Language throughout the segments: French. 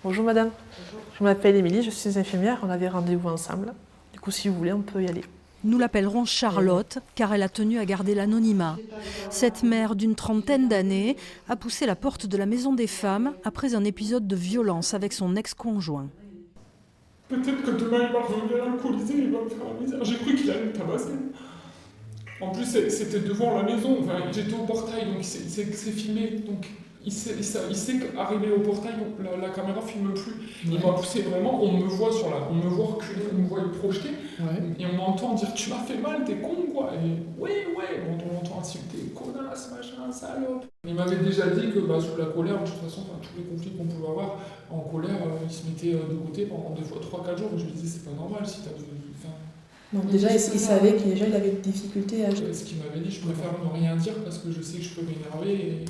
Bonjour madame, je m'appelle Émilie, je suis infirmière, on avait rendez-vous ensemble. Du coup, si vous voulez, on peut y aller. Nous l'appellerons Charlotte, car elle a tenu à garder l'anonymat. Cette mère d'une trentaine d'années a poussé la porte de la maison des femmes après un épisode de violence avec son ex-conjoint. Peut-être que demain il va revenir alcoolisé, il va me faire la misère. J'ai cru qu'il allait me tabasser. En plus, c'était devant la maison, enfin, j'étais au portail, donc c'est filmé. Donc il sait qu'arriver au portail, la caméra filme plus. Il m'a poussé vraiment, on me voit reculer, on me voit le projeter, et on m'entend dire tu m'as fait mal, t'es con quoi. Et ouais, bon, on m'entend insulter, connasse, machin, salope. Il m'avait déjà dit que sous la colère, de toute façon, tous les conflits qu'on pouvait avoir, en colère, il se mettait de côté pendant 3-4 jours. Et je lui disais c'est pas normal si t'as besoin. Donc déjà, il savait qu'il avait des difficultés à agir. Ce qu'il m'avait dit, je préfère ne rien dire parce que je sais que je peux m'énerver.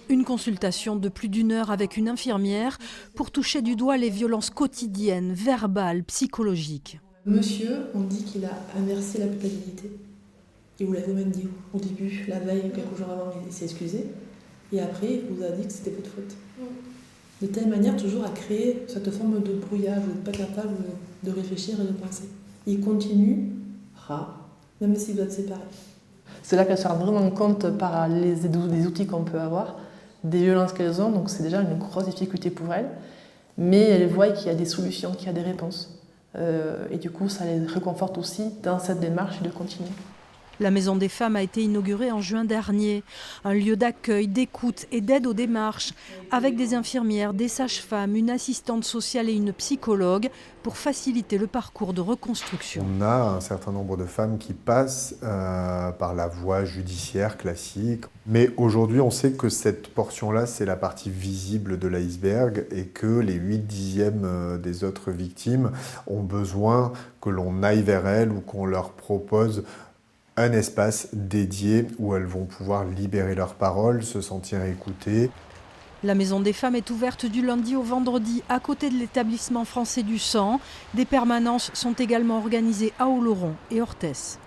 Une consultation de plus d'1 heure avec une infirmière pour toucher du doigt les violences quotidiennes, verbales, psychologiques. Monsieur, on dit qu'il a inversé la culpabilité. Il vous l'avait même dit au début, la veille, quelques jours avant, il s'est excusé. Et après, il vous a dit que c'était votre faute. De telle manière, toujours à créer cette forme de brouillage, vous n'êtes pas capable de réfléchir et de penser. Il continuera, même si vous êtes séparés. C'est là qu'elles se rendent vraiment compte par les outils qu'on peut avoir, des violences qu'elles ont, donc c'est déjà une grosse difficulté pour elles. Mais elles voient qu'il y a des solutions, qu'il y a des réponses. Et du coup, ça les réconforte aussi dans cette démarche de continuer. La Maison des Femmes a été inaugurée en juin dernier. Un lieu d'accueil, d'écoute et d'aide aux démarches, avec des infirmières, des sages-femmes, une assistante sociale et une psychologue pour faciliter le parcours de reconstruction. On a un certain nombre de femmes qui passent par la voie judiciaire classique. Mais aujourd'hui, on sait que cette portion-là, c'est la partie visible de l'iceberg et que les 8/10 des autres victimes ont besoin que l'on aille vers elles ou qu'on leur propose un espace dédié où elles vont pouvoir libérer leurs paroles, se sentir écoutées. La Maison des Femmes est ouverte du lundi au vendredi à côté de l'établissement français du sang. Des permanences sont également organisées à Oloron et Orthès.